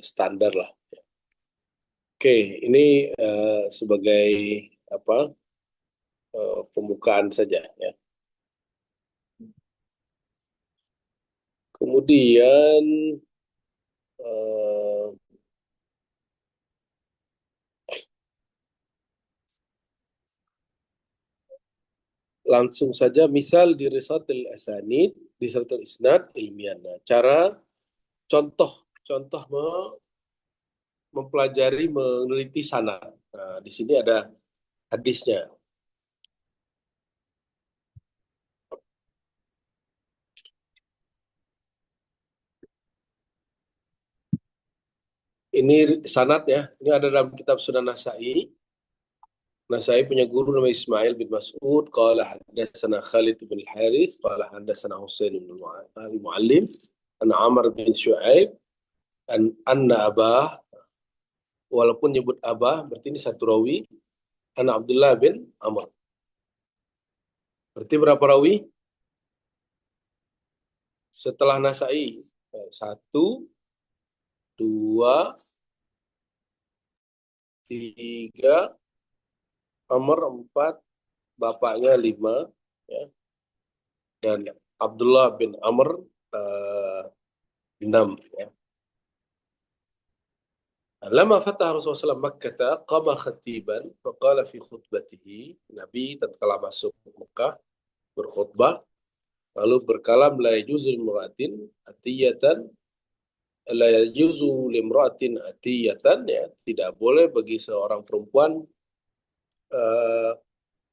standar lah. Oke, ini sebagai apa pembukaan saja ya. Kemudian eh, langsung saja misal di risatil asanid, di risatil isnad ilmiah. Nah, cara contoh mempelajari meneliti sanad. Nah, di sini ada hadisnya. Ini sanad ya. Ini ada dalam kitab Sunan Nasai. Nasai punya guru namanya Ismail bin Mas'ud. Qala hadatsana Khalid bin Haris. Qala hadatsana Husain bin Muallim. An Amr bin Shu'aib. Anna Abah. Walaupun nyebut Abah, berarti ini satu rawi. An Abdullah bin Amr. Berarti berapa rawi? Setelah Nasai. Satu, dua, tiga, Amr empat, bapaknya lima, ya, dan Abdullah bin Amr enam. Ya. Lama fatah Rasulullah SAW Makkah, qama khatiban, faqala fi khutbatihi, Nabi tatkala masuk Mekah berkhutbah, lalu berkalam la yajuzu limra'atin atiyatan, la yajuzu limra'atin atiyatan, ya, tidak boleh bagi seorang perempuan eh,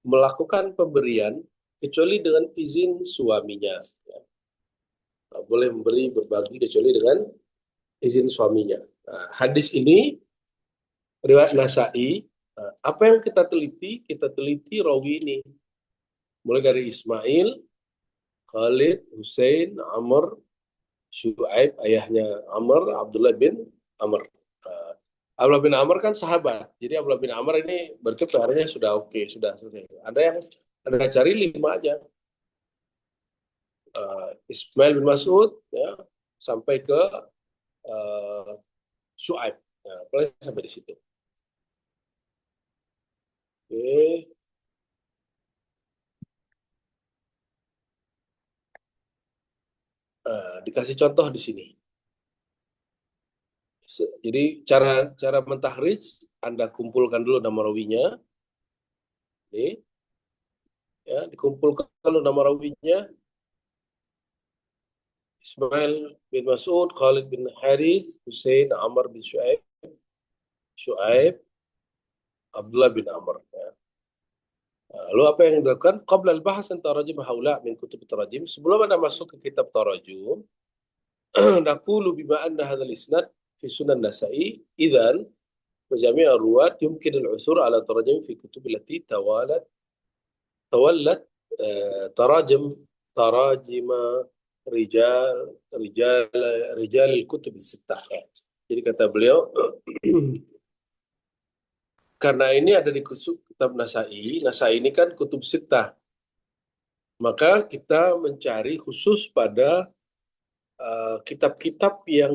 melakukan pemberian kecuali dengan izin suaminya. Ya. Nggak boleh memberi berbagi kecuali dengan izin suaminya. Nah, hadis ini riwayat Nasai. Nah, apa yang kita teliti? Kita teliti rawi ini. Mulai dari Ismail, Khalid, Husain, Amr, Syuaib, ayahnya Amr, Abdullah bin Amr. Nah, Abdullah bin Amr kan sahabat. Jadi Abdullah bin Amr ini berarti PR-nya sudah oke, sudah selesai. Ada yang ada cari lima aja. Ismail bin Mas'ud ya, sampai ke uh, Syuaib. Nah, boleh sampai di situ. Oke. Dikasih contoh di sini. Jadi cara cara mentahrij, Anda kumpulkan dulu nama rawinya. Ini ya, dikumpulkan dulu nama rawinya. Ismail bin Mas'ud, Khalid bin Haris, Hussein, Amr bin Shu'aib, Shu'aib, Abdullah bin Amr. Ya. Lalu apa yang dilakukan? Qabla al-bahas an tarajim haula min kutub tarajim. Sebelum Anda masuk ke kitab tarajum, naqulu bima anna hadzal isnad fi sunan Nasa'i, idzan وجميع الرواة يمكن العثور على تراجم في كتب التي تولت تراجم تراجم رجال رجال رجال الكتب الستة. Jadi kata beliau, karena ini ada di kitab Nasai, Nasai ini kan kutub sittah, maka kita mencari khusus pada kitab-kitab yang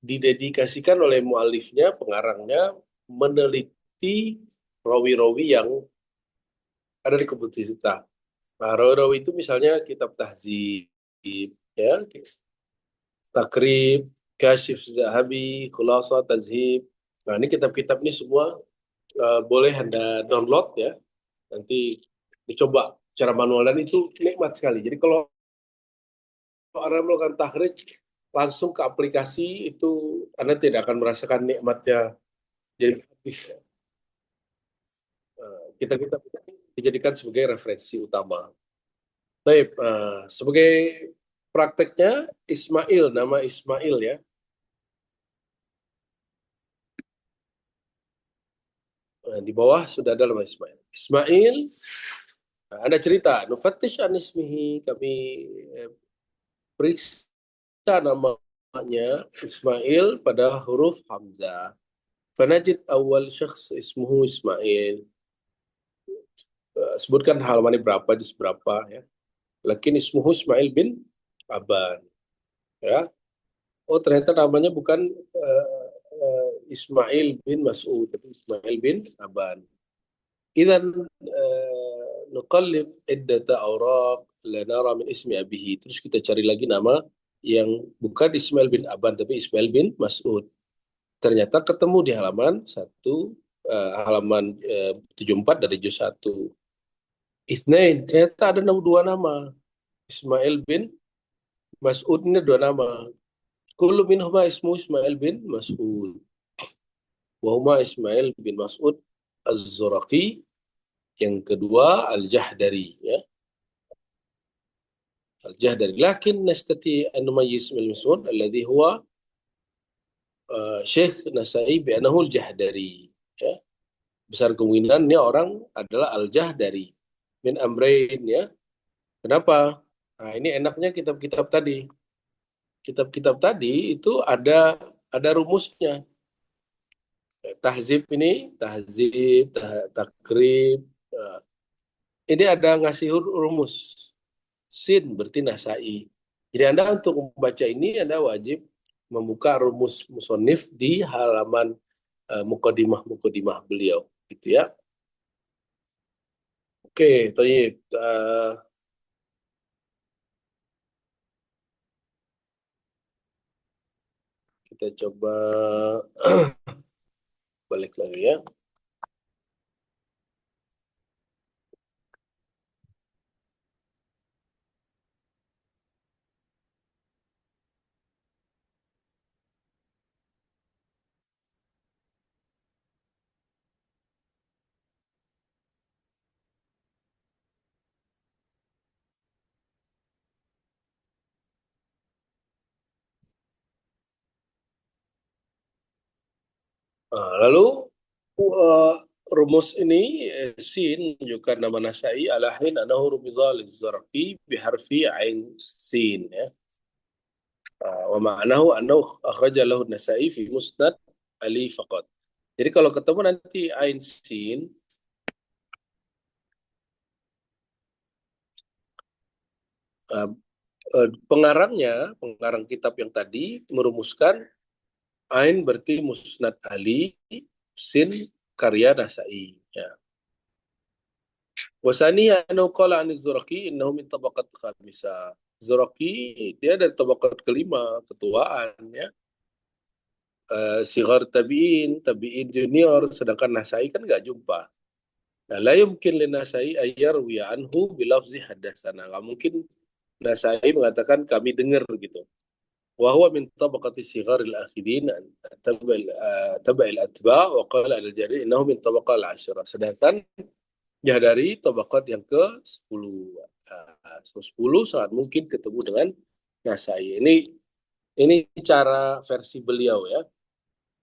didedikasikan oleh mualifnya, pengarangnya, meneliti rawi-rawi yang ada di kutub sittah. Nah, rawi-rawi itu misalnya kitab Tahzib, ya, Takrib, Kashif Zahabi, Khulasa, Tazhib. Nah, ini kitab-kitab ini semua boleh Anda download ya. Nanti dicoba secara manual dan itu nikmat sekali. Jadi kalau Anda melakukan takhrij langsung ke aplikasi itu Anda tidak akan merasakan nikmatnya. Jadi kita dijadikan sebagai referensi utama. Baik, sebagai prakteknya Ismail, nama Ismail ya. Di bawah sudah ada nama Ismail. Ismail, ada cerita. Nufattish an ismihi, kami periksa namanya Ismail pada huruf Hamzah. Fanajid awal syakhs ismuhu Ismail. Sebutkan halaman ini berapa, juz berapa ya. Lakin ismuhu Ismail bin Aban. Ya. Oh, ternyata namanya bukan Ismail bin Mas'ud, tapi Ismail bin Aban. Idzan nuqallib iddata awraq la nara min ismi abihi. Terus kita cari lagi nama yang bukan Ismail bin Aban tapi Ismail bin Mas'ud. Ternyata ketemu di halaman 74 dari juz 1. Itsnain, ternyata ada dua nama. Ismail bin Mas'ud ini dua nama. Kullu minhuma ismu Ismail bin Mas'ud. Wa huma Ismail bin Mas'ud Az-Zuraqi, yang kedua Al-Jahdari, ya. Al-Jahdari. Lakin nastati an numayyiz min Mas'ud alladhi huwa Syekh Nasai bi annahu Al-Jahdari, ya. Besar kemungkinan ini orang adalah Al-Jahdari min amrain, ya. Kenapa? Nah, ini enaknya kitab-kitab tadi. Kitab-kitab tadi itu ada rumusnya. Tahzib ini, tahzib, takrib. Ini ada ngasih rumus. Sin berarti Nasai. Jadi Anda untuk membaca ini, Anda wajib membuka rumus musonif di halaman mukadimah beliau. Gitu ya. Oke, Thayyib. Kita coba balik lagi ya. Lalu uh, rumus ini sin menunjukkan nama Nasai ala hin anahu rumiza lizzarqi biharfi ain sin, ya. Wa ma'anahu annahu akhraja lahu Nasai fi musnad Ali faqat. Jadi kalau ketemu nanti ain sin, pengarang kitab yang tadi merumuskan ain berarti musnad Ali, sin karya Nasai, ya. Wasani anu qala an Zuraqi innahu min tabaqat khamisa. Zuraqi dia dari tabaqat kelima, ketuaan, ya. Sigar tabi'in junior, sedangkan Nasai kan nggak jumpa. Nah, la yumkin li Nasai ayyarwi anhu bilafzi hadatsana. Nggak mungkin Nasai mengatakan kami dengar gitu. Wa huwa min tabaqati sigharil akhidin taba'il atba' wa qala al-Jari innahu min tabaqal asyara. Sedangkan dari tabaqat yang ke-10. 10 sangat mungkin ketemu dengan Nasai. Ini cara versi beliau, ya.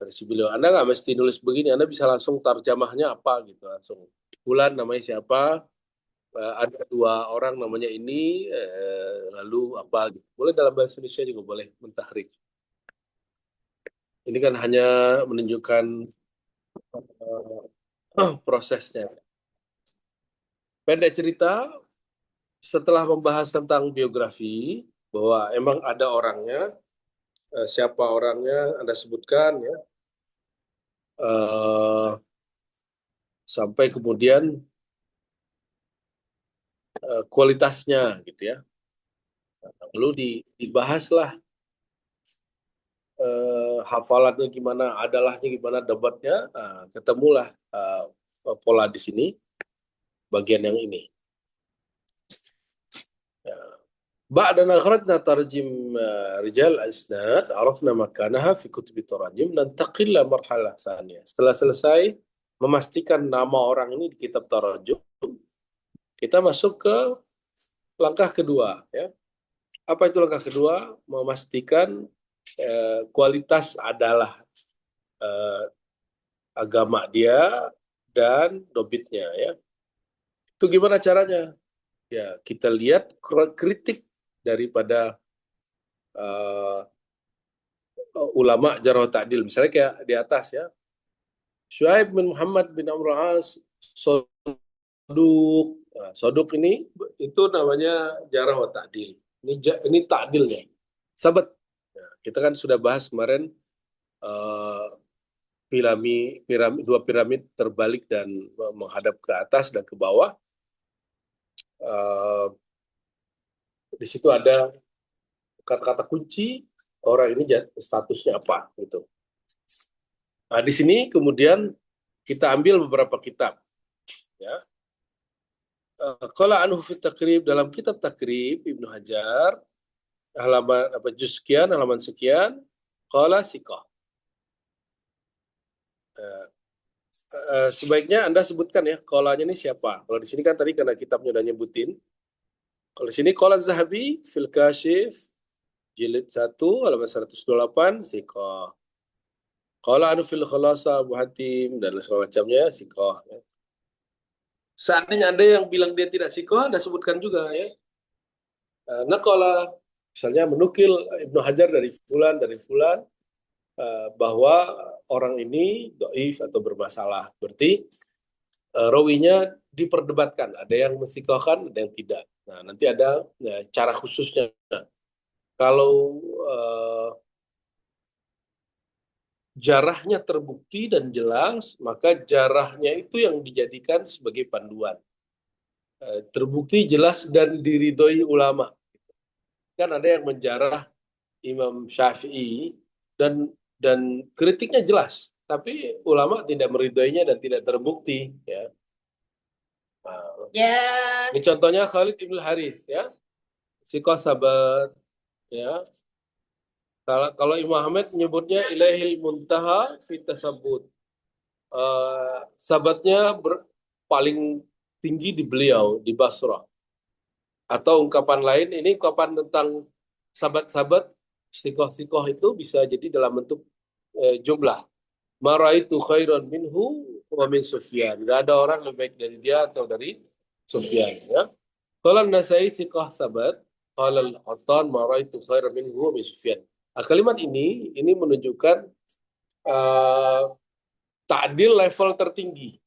Versi beliau. Anda nggak mesti nulis begini, Anda bisa langsung tarjamahnya apa gitu, langsung. Bulan namanya siapa, ada dua orang namanya ini, lalu apa gitu. Boleh dalam bahasa Indonesia juga boleh mentahrik. Ini kan hanya menunjukkan prosesnya. Pendek cerita, setelah membahas tentang biografi, bahwa emang ada orangnya, siapa orangnya Anda sebutkan, ya. Sampai kemudian kualitasnya gitu, ya. Lalu dibahaslah hafalannya gimana, adalahnya gimana, debatnya, ketemulah pola di sini, bagian yang ini. Ba'da akhrajna tarjim rijal isnad, arafna makanaha fi kutub tarajim, nantaqilla marhalah tsaniyah. Setelah selesai memastikan nama orang ini di kitab tarajum, kita masuk ke langkah kedua, ya. Apa itu langkah kedua? Memastikan kualitas adalah agama dia dan dobitnya, ya. Itu gimana caranya? Ya, kita lihat kritik daripada ulama jarh ta'dil. Misalnya kayak di atas, ya. Syuaib bin Muhammad bin Amr al-As Soduk. Nah, Soduk ini itu namanya jarh wa ta'dil. Ini ta'dilnya. Sahabat. Nah, kita kan sudah bahas kemarin dua piramid terbalik dan menghadap ke atas dan ke bawah. Di situ ada kata-kata kunci orang ini statusnya apa gitu. Nah, di sini kemudian kita ambil beberapa kitab, ya. Qala anhu fi takrib, dalam kitab takrib Ibnu Hajar, halaman juz sekian, halaman sekian, qala siqah. Sebaiknya Anda sebutkan ya, qalanya ini siapa. Kalau di sini kan tadi karena kitabnya udah nyebutin. Kalau di sini qala Zahabi fil Kashif jilid 1 halaman 128 siqah. Qala anu fil Khulasa Abu Hatim dan segala macamnya siqah. Seandainya ada yang bilang dia tidak siqah, Anda sebutkan juga ya. Naqala, misalnya menukil Ibnu Hajar dari fulan bahwa orang ini dhaif atau bermasalah. Berarti rawinya diperdebatkan, ada yang mensiqahkan, ada yang tidak. Nah, nanti ada cara khususnya. Kalau jarahnya terbukti dan jelas, maka jarahnya itu yang dijadikan sebagai panduan. Terbukti jelas dan diridhoi ulama. Kan ada yang menjarah Imam Syafi'i dan kritiknya jelas, tapi ulama tidak meridhoinya dan tidak terbukti, ya. Nah, ini contohnya Khalid ibn Harith, ya, siqah sabat, ya. Kalau Imam Ahmad menyebutnya ilaihil muntaha fi tasabbut. Sabatnya paling tinggi di beliau di Basrah. Atau ungkapan lain, ini ungkapan tentang sahabat-sahabat sikoh-sikoh itu bisa jadi dalam bentuk jumlah. Maraitu khairan minhu wa min Sufyan. Gak ada orang lebih baik dari dia atau dari Sufyan. Ya. Kalau Nasai sikoh sahabat, kalau Al-Attan maraitu khairan minhu wa min Sufyan. Kalimat ini menunjukkan ta'dil level tertinggi.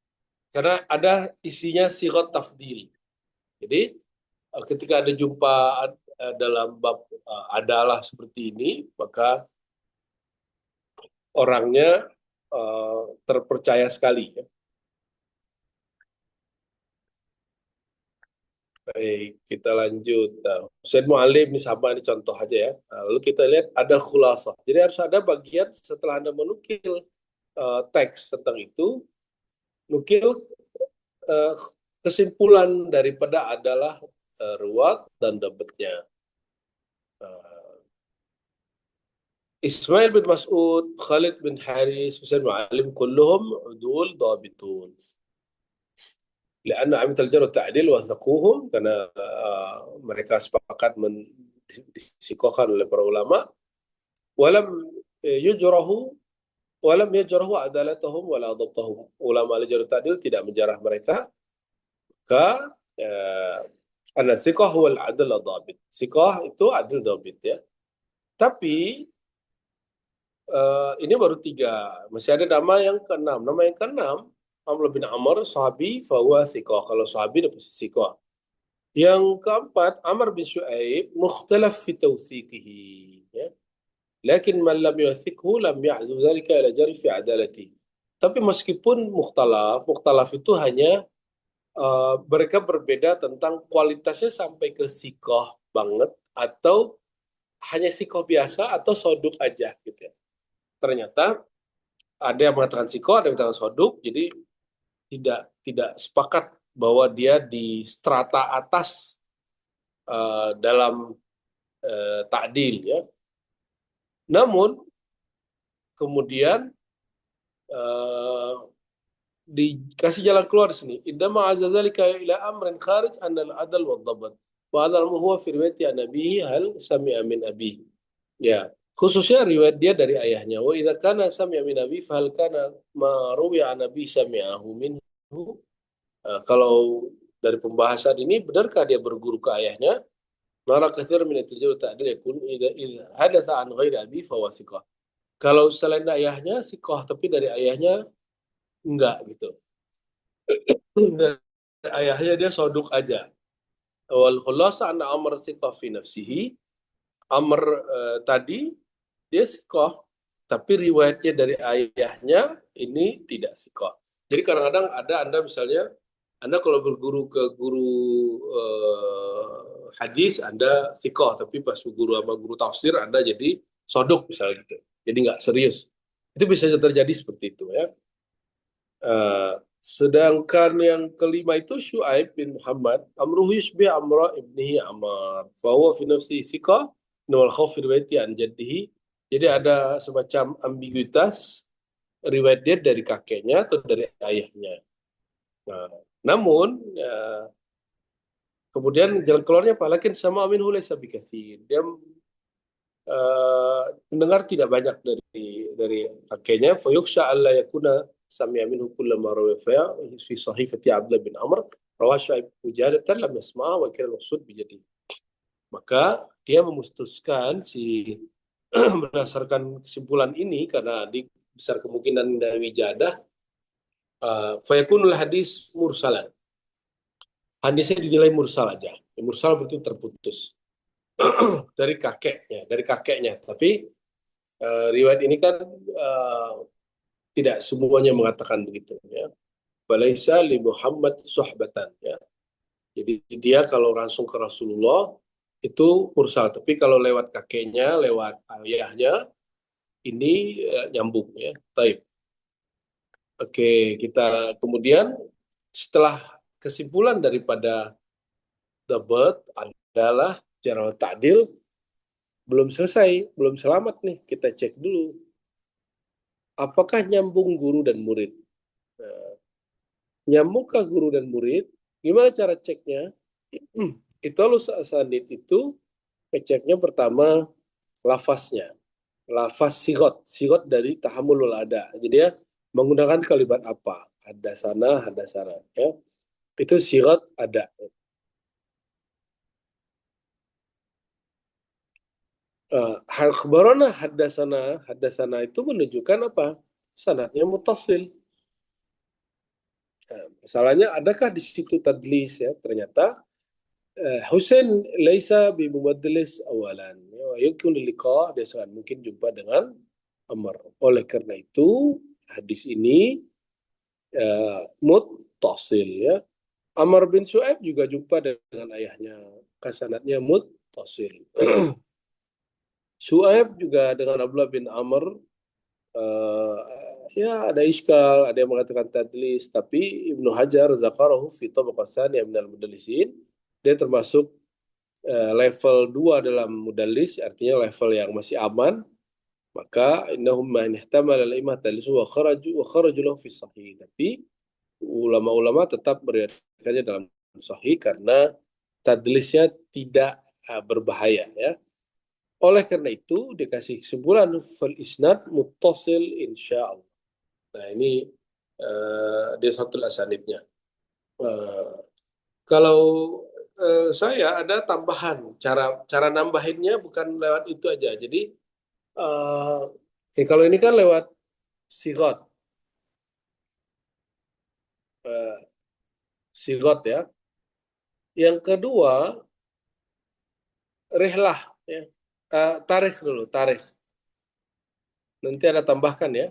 Karena ada isinya sigot tafdil. Jadi ketika ada jumpa dalam bab adalah seperti ini, maka orangnya terpercaya sekali. Ya. Baik, kita lanjut. Nah, Husain Mu'alim ini sama, ini contoh aja ya. Nah, lalu kita lihat ada khulasah. Jadi harus ada bagian setelah Anda menukil teks tentang itu, nukil kesimpulan daripada adalah ruwat dan dapatnya. Ismail bin Mas'ud, Khalid bin Haris, Husain Mu'alim, kulluhum udul dhabitun. Karena Amit al-Jar Ta'dil wasaquhum, karena mereka sepakat disikohkan oleh para ulama. Walam yujrahu walam yajrahu adalatuhum wala adabtahum. Ulama al-Jar Ta'dil tidak menjarah mereka. Karena siqah wal adl dhabit. Siqah itu adil dhabit, ya. Tapi ini baru 3. Masih ada nama yang ke-6. Nama yang ke-6, Amr bin Amr, sahabi, fahuwa siqah. Kalau sahabi, dapat siqah. Yang ke-4, Amr bin Syu'aib, mukhtalaf fi tawthiqihi. Ya. Lakin man lam yu'thikhu, lam ya'zu zalika ila jari fi adalati. Tapi meskipun mukhtalaf itu hanya mereka berbeda tentang kualitasnya sampai ke siqah banget, atau hanya siqah biasa, atau soduk aja, gitu ya. Ternyata ada yang mengatakan siko, ada yang mengatakan soduk, jadi tidak sepakat bahwa dia di strata atas dalam ta'dil, ya. Namun kemudian dikasih jalan keluar di sini. Indama azazalika ila amrin kharij anal adal wa dhabat. Wa adal huwa fi riwayati an nabihi hal sami'a min abihi. Ya. Khususnya riwayat dia dari ayahnya. Wa idza kana sami'a min abi fa hal kana ma ruwiya an nabi sami'ahu minhu. Kalau dari pembahasan ini, benarkah dia berguru ke ayahnya? Mara katsir min at-tajawuz ta'dil yakun idza hadatsa an ghairi abi fa wasiqah. Kalau selain ayahnya siqah, tapi dari ayahnya enggak, gitu. Ayahnya dia soduk aja. Wal khulasa anna Amr siqah fi nafsihi. Amr tadi dia siqah tapi riwayatnya dari ayahnya ini tidak sikoh. Jadi kadang-kadang ada Anda misalnya, Anda kalau berguru ke guru hadis, Anda sikoh, tapi pas guru sama guru tafsir, Anda jadi sodok misalnya gitu. Jadi nggak serius. Itu bisa terjadi seperti itu ya. Eh, sedangkan yang kelima itu Syuaib bin Muhammad, amruhu yushbih amra ibnihi Amar, fahuwa fi nafsi thiqah, wal khawf fi riwayati an jaddihi. Jadi ada semacam ambiguitas riwayat dia dari kakeknya atau dari ayahnya. Nah, namun kemudian jalan keluarnya apa? Lakin sama minhu laysa bikatsir. Dia mendengar tidak banyak dari kakeknya. Fayuksha alla yakuna sami'a minhu kullama rawa fi sahifati Abdullah bin Amr rawa Syuaib mujadatan lam yasma' wa kira maksud bijadi. Maka dia memutuskan berdasarkan kesimpulan ini karena di besar kemungkinan dari wijadah fayakunul hadis mursalan. Hadisnya dinilai mursal aja. Mursal berarti terputus dari kakeknya. Tapi riwayat ini kan tidak semuanya mengatakan begitu ya. Balaisa li Muhammad suhbatan ya. Jadi dia kalau langsung ke Rasulullah itu mursal, tapi kalau lewat kakeknya, lewat ayahnya ini nyambung ya. Taib. Oke, kita kemudian setelah kesimpulan daripada Dabat adalah jarh ta'dil belum selesai, belum selamat nih. Kita cek dulu apakah nyambung guru dan murid. Nah, nyambungkah guru dan murid? Gimana cara ceknya? Itu halus asanid itu ngeceknya pertama lafaznya. Lafaz sigot dari tahamulul ada. Jadi ya menggunakan kalimat apa? Ada sana. Ya. Itu sigot ada. Akhbarana hadasana itu menunjukkan apa? Sanadnya mutasil. Nah, masalahnya adakah di situ tadlis ya? Ternyata Husain laisa bimumaddilis awalan. Ya, yumkin liqa dia sangat mungkin jumpa dengan Amr. Oleh karena itu hadis ini muttasil ya. Amr bin Su'aib juga jumpa dengan ayahnya. Kasanatnya muttasil. Su'aib juga dengan Abdullah bin Amr uh, ya ada iskal, ada yang mengatakan tadlis, tapi Ibnu Hajar zakarahu fi tabaqah tsaniyah minal mudallisin. Dia termasuk level 2 dalam mudallis, artinya level yang masih aman. Maka innahum man ihtamal al-imah tadlis wa kharaju lahu fi sahih. Tapi ulama-ulama tetap meriwayatkannya dalam sahih karena tadlisnya tidak berbahaya ya. Oleh karena itu dikasih kesimpulan fal isnad muttasil insyaallah. Nah ini dia satu asanidnya. Kalau saya ada tambahan cara cara nambahinnya bukan lewat itu aja. Jadi kalau ini kan lewat sigot, uh, sigot ya. Yang kedua rihlah ya. Tarikh dulu, tarikh. Nanti ada tambahkan ya.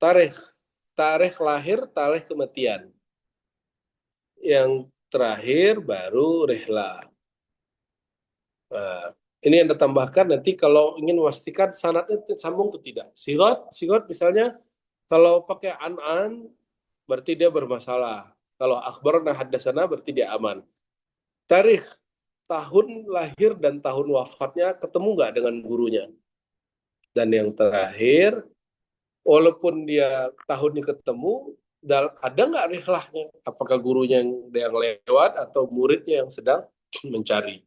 Tarikh, tarikh lahir, tarikh kematian. Yang terakhir baru rihlah. Nah, ini yang ditambahkan nanti kalau ingin memastikan sanadnya sambung atau tidak. Sigot misalnya kalau pakai an berarti dia bermasalah. Kalau akhbarana haddatsana berarti dia aman. Tarikh tahun lahir dan tahun wafatnya ketemu nggak dengan gurunya. Dan yang terakhir, walaupun dia tahunnya ketemu, ada nggak rihlahnya? Apakah gurunya yang lewat atau muridnya yang sedang mencari?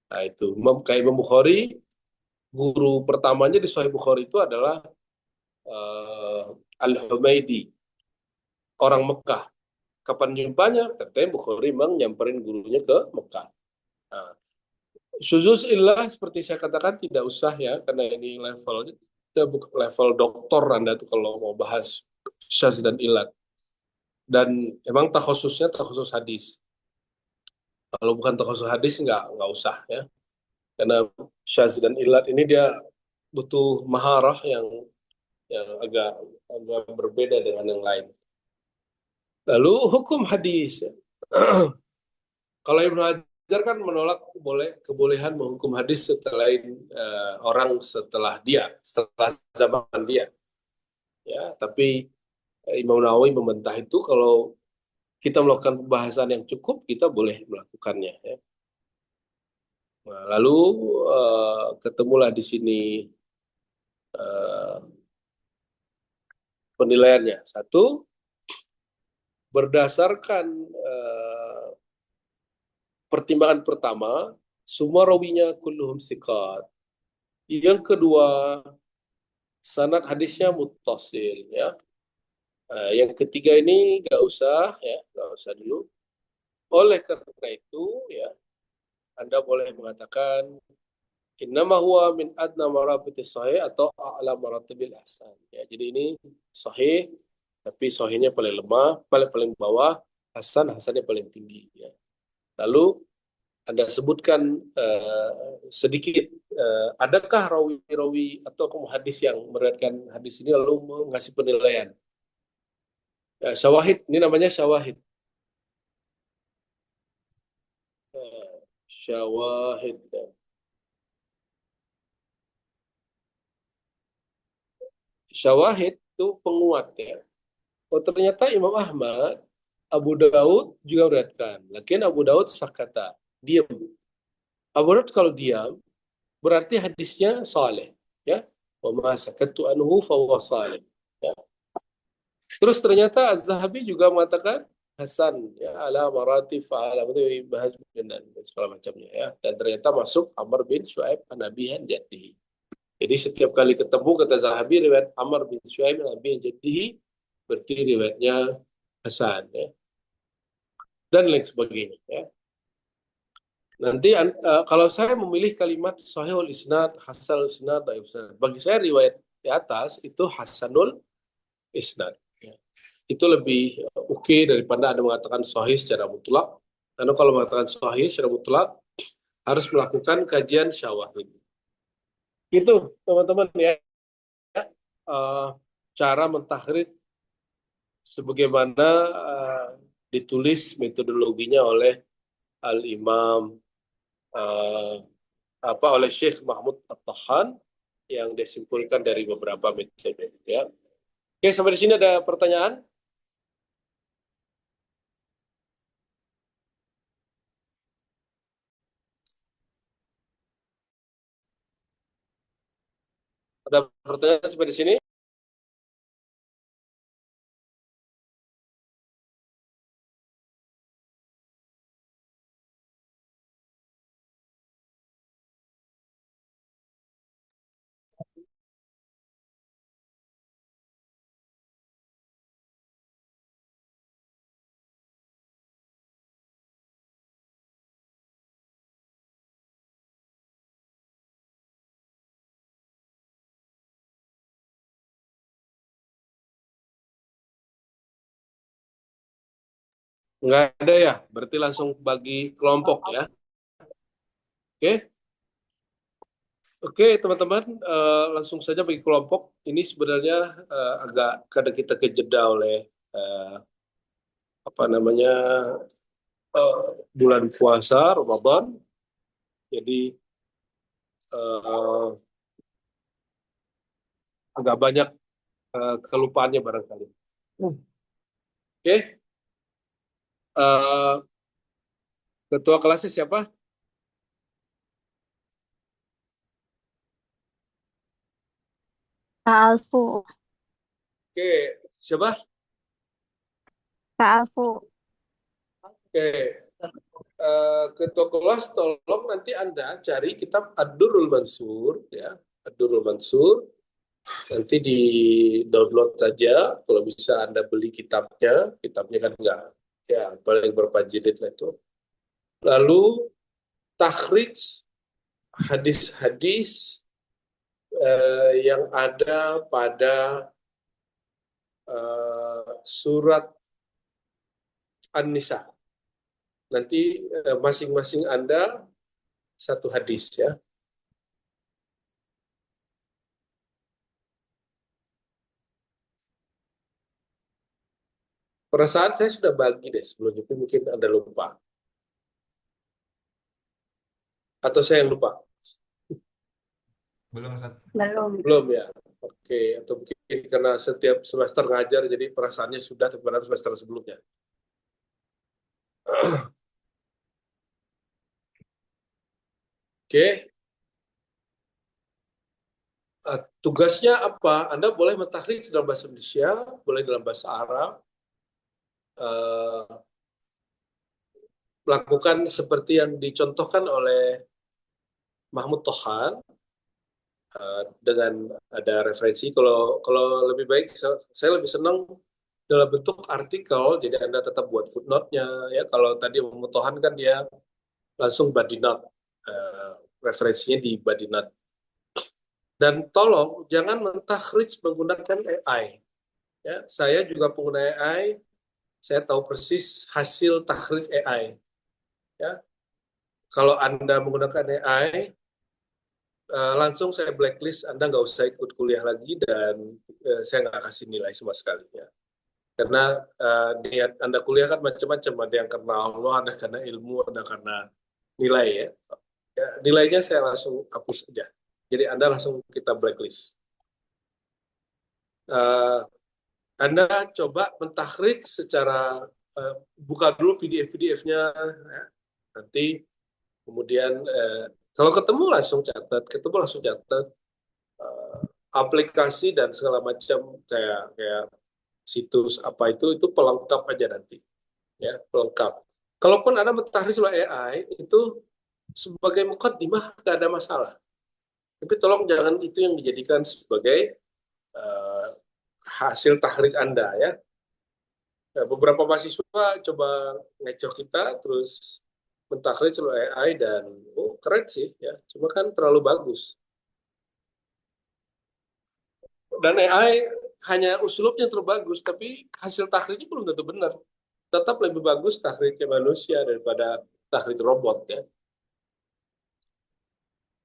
Nah itu, kayak Imam Bukhari, guru pertamanya di Sahih Bukhari itu adalah Al-Humaidi, orang Mekah. Kapan jumpanya? Ternyata Bukhari memang nyamperin gurunya ke Mekah. Nah, Syuzus illah seperti saya katakan tidak usah ya, karena ini level doktor Anda tuh kalau mau bahas syaz dan ilat. Dan emang takhususnya takhusus hadis. Kalau bukan takhusus hadis nggak usah ya. Karena syaz dan ilat ini dia butuh maharah yang yang agak berbeda dengan yang lain. Lalu hukum hadis. Ya. Kalau Ibnu Hajar kan menolak kebolehan menghukum hadis setelah orang setelah zaman dia. Ya, tapi Imam Nawawi membantah itu kalau kita melakukan pembahasan yang cukup, kita boleh melakukannya. Ya. Nah, lalu ketemulah di sini eh, penilaiannya. Satu, berdasarkan pertimbangan pertama, semua rawinya kulluhum siqat. Yang kedua, sanad hadisnya muttasil. Ya. Yang ketiga ini nggak usah dulu. Oleh karena itu, ya, Anda boleh mengatakan innama huwa min adna maratibis sahih atau a'la maratibil ahsan. Ya, jadi ini sahih, tapi sahihnya paling lemah, paling paling bawah, hasannya paling tinggi. Ya. Lalu Anda sebutkan sedikit, adakah rawi-rawi atau hadis yang meriwayatkan hadis ini lalu mengasih penilaian. Ya, syawahid, ini namanya syawahid. Syawahid. Syawahid itu penguat ya. Oh ternyata Imam Ahmad, Abu Daud juga meriwayatkan. Lakin Abu Daud sakata, diam. Abu Daud kalau diam berarti hadisnya saleh ya. Wa ma sakatu anhu fa huwa saleh. Ya. Terus ternyata Az-Zahabi juga mengatakan Hasan ya ala marati fa'ala itu bahas dan segala macamnya ya. Dan ternyata masuk Amr bin Shu'aib an Nabihan jadihi. Jadi setiap kali ketemu kata Zahabi riwayat Amr bin Shu'aib an Nabihan jadihi berarti riwayatnya Hasan ya. Dan lain sebagainya ya. Nanti kalau saya memilih kalimat sahihul isnad, hasanul isnad, dhaif isnad. Bagi saya riwayat di atas itu hasanul isnad. Ya. Itu lebih oke daripada Anda mengatakan sahih secara mutlak. Karena kalau mengatakan sahih secara mutlak harus melakukan kajian syawahid. Itu teman-teman ya, eh, cara mentahrid sebagaimana ditulis metodologinya oleh Al-Imam eh, oleh Syekh Mahmud At-Tahan yang disimpulkan dari beberapa metode ya. Oke, sampai di sini ada pertanyaan? Ada pertanyaan sampai di sini? Nggak ada ya, berarti langsung bagi kelompok ya. Oke, oke teman-teman, langsung saja bagi kelompok. Ini sebenarnya agak kadang kita kejeda oleh eh, apa namanya eh, bulan puasa Ramadan. Jadi eh, agak banyak kelupaannya barangkali. Oke, eh, ketua kelasnya siapa? Kak Alfu, Oke, siapa? Kak Alfu. Oke, ketua kelas tolong nanti Anda cari kitab Ad-Durrul Mansur ya. Ad-Durrul Mansur nanti di download saja kalau bisa Anda beli kitabnya. Kitabnya kan enggak ya paling berapa jilid lah itu. Lalu takhrij hadis-hadis yang ada pada surat An-Nisa. Nanti masing-masing Anda satu hadis ya. Perasaan saya sudah bagi deh sebelumnya, tapi mungkin Anda lupa. Atau saya yang lupa? Belum, Ustaz. Belum. Belum ya? Oke, atau mungkin karena setiap semester ngajar, jadi perasaannya sudah padahal semester sebelumnya. Oke, tugasnya apa? Anda boleh mentahrid dalam bahasa Indonesia, boleh dalam bahasa Arab, eh, melakukan seperti yang dicontohkan oleh Mahmud Tohan, dengan ada referensi. Kalau kalau lebih baik, saya lebih senang dalam bentuk artikel, jadi Anda tetap buat footnote-nya ya. Kalau tadi Mahmud Tohan kan dia langsung body note, eh, referensinya di body note. Dan tolong jangan mentakhrij menggunakan AI. Ya, saya juga pengguna AI, saya tahu persis hasil takhrij AI. Ya, kalau Anda menggunakan AI, langsung saya blacklist, Anda nggak usah ikut kuliah lagi dan saya nggak kasih nilai sama sekali. Ya. Karena niat Anda kuliah kan macam-macam, ada yang karena Allah, ada karena ilmu, ada karena nilai ya. Ya, nilainya saya langsung hapus saja. Jadi Anda langsung kita blacklist. Eh, Anda coba mentakhrij secara, buka dulu PDF-PDF-nya, ya. Nanti kemudian kalau ketemu langsung catat, ketemu langsung catat. Eh, Aplikasi dan segala macam kayak kayak situs apa itu pelengkap aja nanti, ya pelengkap. Kalaupun Anda mentahriz oleh AI itu sebagai mukaddimah nggak ada masalah. Tapi tolong jangan itu yang dijadikan sebagai uh, hasil tahrir Anda ya. Beberapa mahasiswa coba ngecoh kita terus mentahrir oleh AI dan oh keren sih ya. Cuma kan terlalu bagus. Dan AI hanya uslubnya terbagus, tapi hasil tahrirnya belum tentu benar. Tetap lebih bagus tahrirnya manusia daripada tahrir robot ya.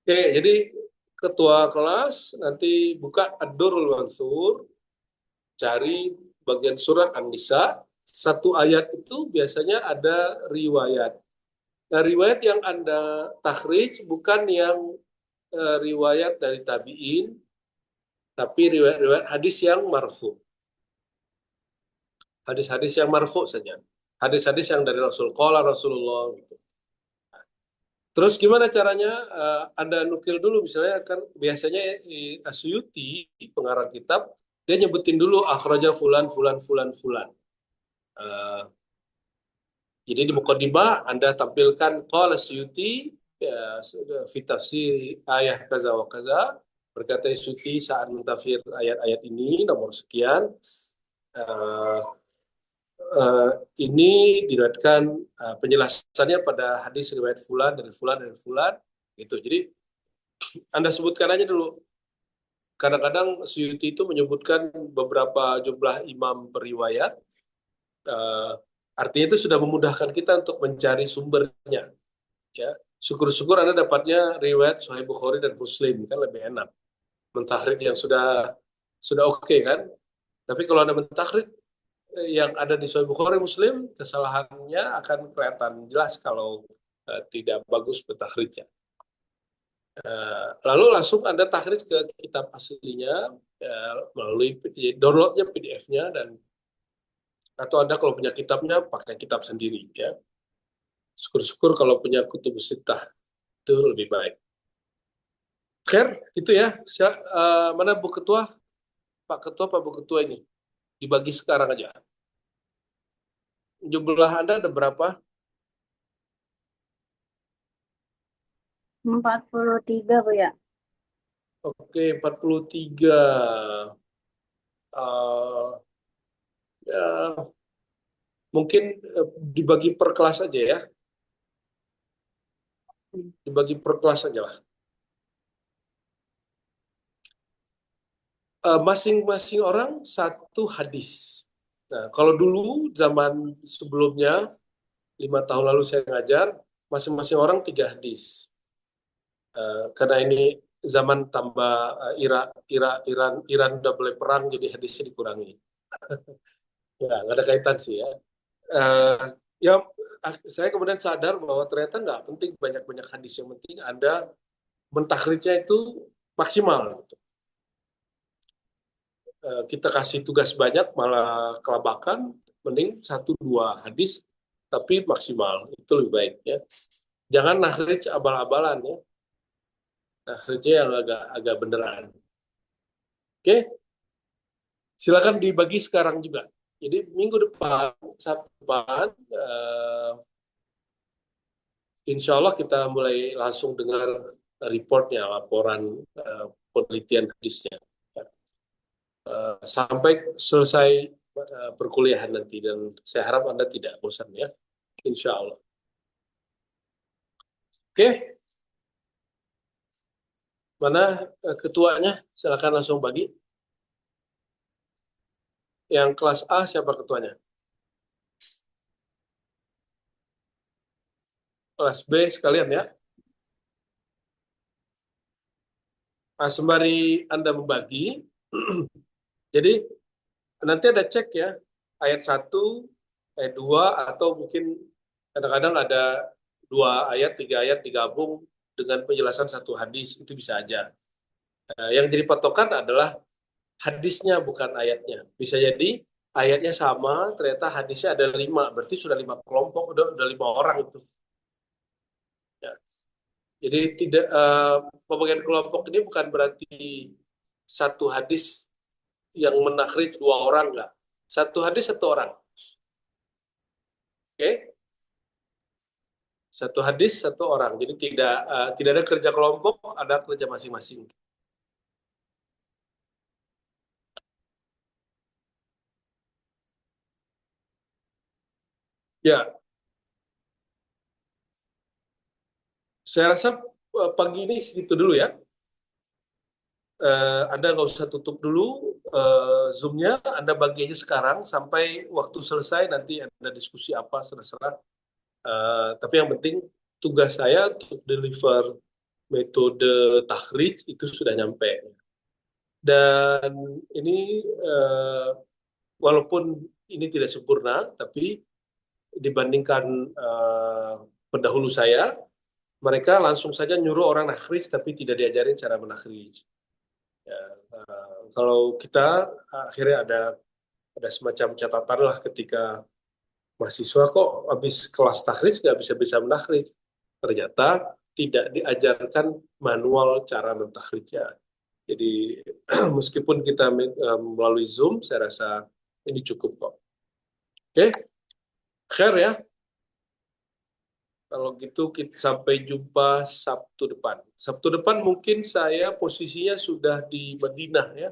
Oke, jadi ketua kelas nanti buka Ad-Durrul Mansur, cari bagian surat An-Nisa, satu ayat itu biasanya ada riwayat. Nah, riwayat yang Anda takhrij bukan yang riwayat dari tabi'in, tapi riwayat-riwayat hadis yang marfu. Hadis-hadis yang marfu saja. Hadis-hadis yang dari Rasul, qala Rasulullah gitu. Terus gimana caranya? Anda nukil dulu, misalnya kan biasanya Asyuti, pengarang kitab, dia nyebutin dulu akhraja fulan fulan fulan fulan. Eh, jadi di mukadimah Anda tampilkan qala Asyuti, ya, fi tafsir ayat kaza wa kaza, berkata Asyuti saat mentafsir ayat-ayat ini nomor sekian. Eh, eh, ini diriwayatkan, penjelasannya pada hadis riwayat fulan dari fulan dari fulan gitu. Jadi Anda sebutkan aja dulu. Kadang-kadang Suyuti itu menyebutkan beberapa jumlah imam periwayat. eh, Artinya itu sudah memudahkan kita untuk mencari sumbernya. Ya, syukur-syukur Anda dapatnya riwayat Sahih Bukhari dan Muslim, kan lebih enak. Mentahrid yang sudah oke kan. Tapi kalau Anda mentahrid yang ada di Sahih Bukhari Muslim, kesalahannya akan kelihatan jelas kalau tidak bagus pentahridnya. Lalu langsung Anda tahrid ke kitab aslinya, melalui downloadnya PDF-nya, dan atau Anda kalau punya kitabnya pakai kitab sendiri ya. Syukur-syukur kalau punya kutub sittah itu lebih baik. Khair, itu ya. Mana Bu Ketua? Pak Ketua, Pak Bu Ketua ini dibagi sekarang aja. Jumlah Anda ada berapa? 43, Bu ya. Oke, 43. Uh, ya, mungkin dibagi per kelas aja ya. Dibagi per kelas aja lah. Masing-masing orang satu hadis. Nah, kalau dulu zaman sebelumnya 5 tahun lalu saya ngajar, masing-masing orang 3 hadis. Karena ini zaman tambah, Iran udah boleh perang, jadi hadisnya dikurangi. Ya, nggak ada kaitan sih ya. Eh, ya, saya kemudian sadar bahwa ternyata nggak penting banyak-banyak hadis. Yang penting Anda mentakhrijnya itu maksimal, gitu. Kita kasih tugas banyak malah kelabakan, mending satu dua hadis tapi maksimal, itu lebih baik ya. Jangan nakhrij abal-abalan ya, nakhrijnya yang agak agak beneran. Oke, silakan dibagi sekarang juga. Jadi minggu depan, Sabtu depan, insya Allah kita mulai langsung dengar reportnya, laporan penelitian hadisnya. Sampai selesai perkuliahan nanti, dan saya harap Anda tidak bosan ya, insya Allah. Oke, mana ketuanya? Silakan langsung bagi. Yang kelas A siapa ketuanya? Kelas B sekalian ya. Nah, sembari Anda membagi, jadi nanti ada cek ya, ayat satu, ayat 2, atau mungkin kadang-kadang ada 2 ayat, 3 ayat digabung dengan penjelasan satu hadis, itu bisa aja. Yang jadi patokan adalah hadisnya, bukan ayatnya. Bisa jadi ayatnya sama, ternyata hadisnya ada 5, berarti sudah 5 kelompok, udah 5 orang itu. Ya. Jadi tidak pembagian kelompok ini bukan berarti satu hadis yang menakhrij 2 orang, enggak. Satu hadis 1 orang. Oke? Satu hadis 1 orang. Jadi tidak ada kerja kelompok, ada kerja masing-masing. Ya, saya rasa pagi ini segitu dulu ya. Anda nggak usah tutup dulu Zoom-nya, Anda bagi aja sekarang sampai waktu selesai, nanti Anda diskusi apa serah-serah. Tapi yang penting tugas saya untuk deliver metode takhrij itu sudah nyampe. Dan ini walaupun ini tidak sempurna, tapi dibandingkan pendahulu saya, mereka langsung saja nyuruh orang nakhrij tapi tidak diajarin cara menakhrij. Ya, kalau kita akhirnya ada semacam catatan lah ketika mahasiswa kok habis kelas takhrij nggak bisa menakhrij. Ternyata tidak diajarkan manual cara mentakhrijnya. Jadi meskipun kita melalui Zoom, saya rasa ini cukup kok. Oke, share ya. Kalau gitu kita sampai jumpa Sabtu depan. Sabtu depan mungkin saya posisinya sudah di Madinah ya,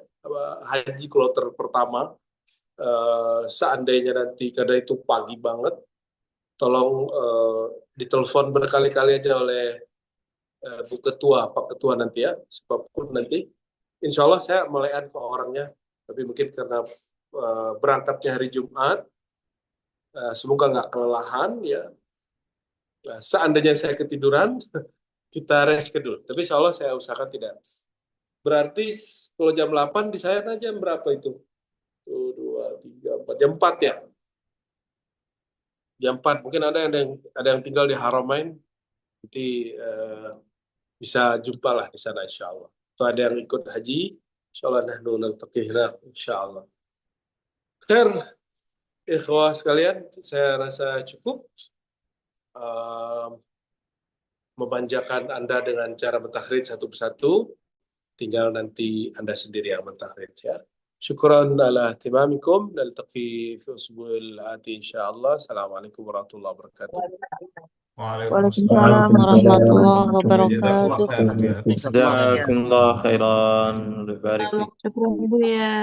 haji kloter pertama. Seandainya nanti karena itu pagi banget, tolong ditelepon berkali-kali aja oleh Bu Ketua, Pak Ketua nanti ya, siapapun nanti. Insya Allah saya melekan ke orangnya, tapi mungkin karena berangkatnya hari Jumat, semoga nggak kelelahan ya. Nah, seandainya saya ketiduran, kita reschedule. Tapi insya Allah saya usahakan tidak. Berarti kalau jam 8 di saya jam berapa itu? 1, 2, 3, 4. Jam 4 ya? Jam 4. Mungkin ada yang tinggal di Haramain. Nanti bisa jumpa lah di sana insya Allah. Atau ada yang ikut haji, insya Allah nahnu naltaqihna insya Allah. Khair, ikhwah sekalian, saya rasa cukup. Uh, Memanjakan Anda dengan cara mentahrid satu persatu, tinggal nanti Anda sendiri yang mentahrid ya. Syukran ala ihtimamikum, naltaqi fi usbu'il ati insyaallah. Assalamualaikum warahmatullahi wabarakatuh. Waalaikumsalam Waalaikumsalam warahmatullahi warahmatullahi wabarakatuh. wabarakatuh. Jazakumullah khairan. Barik fiik. Syukran Ibu ya.